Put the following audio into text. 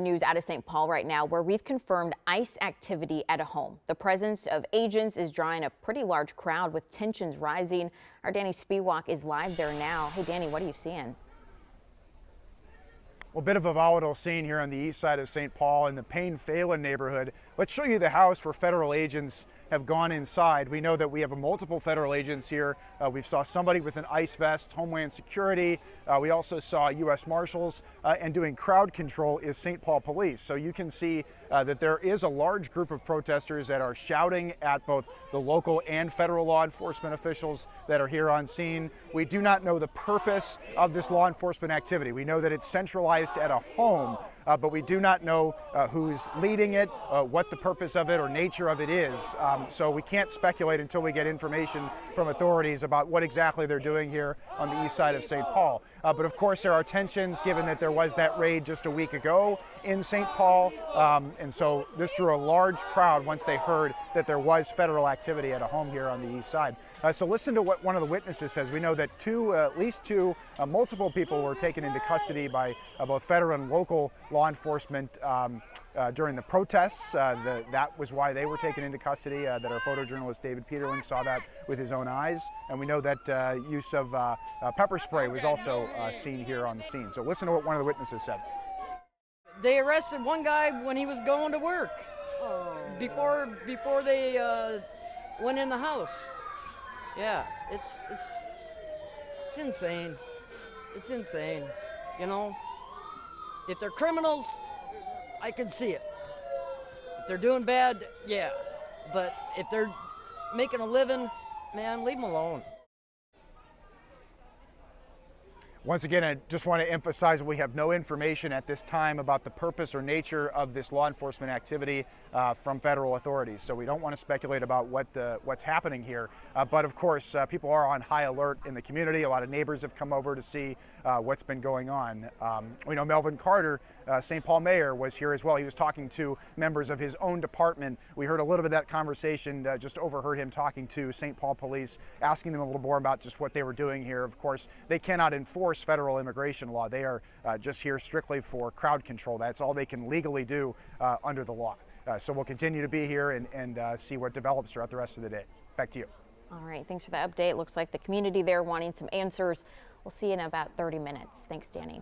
News out of St. Paul right now, where we've confirmed ICE activity at a home. The presence of agents is drawing a pretty large crowd with tensions rising. Our Danny Spiewak is live there now. Hey, Danny, what are you seeing? Well, a bit of a volatile scene here on the east side of St. Paul in the Payne-Phelan neighborhood. Let's show you the house where federal agents have gone inside. We know that we have multiple federal agents here. We saw somebody with an ICE vest, Homeland Security. We also saw U.S. Marshals, and doing crowd control is St. Paul Police. So you can see that there is a large group of protesters that are shouting at both the local and federal law enforcement officials that are here on scene. We do not know the purpose of this law enforcement activity. We know that it's centralized at a home, but we do not know who's leading it, what the purpose of it or nature of it is. So we can't speculate until we get information from authorities about what exactly they're doing here on the east side of St. Paul. But of course there are tensions given that there was that raid just a week ago in St. Paul. And so this drew a large crowd once they heard that there was federal activity at a home here on the east side. So listen to what one of the witnesses says. We know that at least two, multiple people were taken into custody by both federal and local law enforcement during the protests. That was why they were taken into custody, that our photojournalist David Peterlin saw that with his own eyes. And we know that use of pepper spray was also seen here on the scene. So listen to what one of the witnesses said. They arrested one guy when he was going to work, before they went in the house. Yeah, it's insane. It's insane, you know. If they're criminals, I can see it. If they're doing bad, yeah. But if they're making a living, man, leave them alone. Once again, I just want to emphasize we have no information at this time about the purpose or nature of this law enforcement activity from federal authorities. So we don't want to speculate about what's happening here. But of course, people are on high alert in the community. A lot of neighbors have come over to see what's been going on. We know Melvin Carter, St. Paul mayor, was here as well. He was talking to members of his own department. We heard a little bit of that conversation, just overheard him talking to St. Paul Police, asking them a little more about just what they were doing here. Of course, they cannot enforce federal immigration law. They are just here strictly for crowd control. That's all they can legally do under the law. So we'll continue to be here and see what develops throughout the rest of the day. Back to you. All right, thanks for the update. Looks like the community there wanting some answers. We'll see you in about 30 minutes. Thanks, Danny.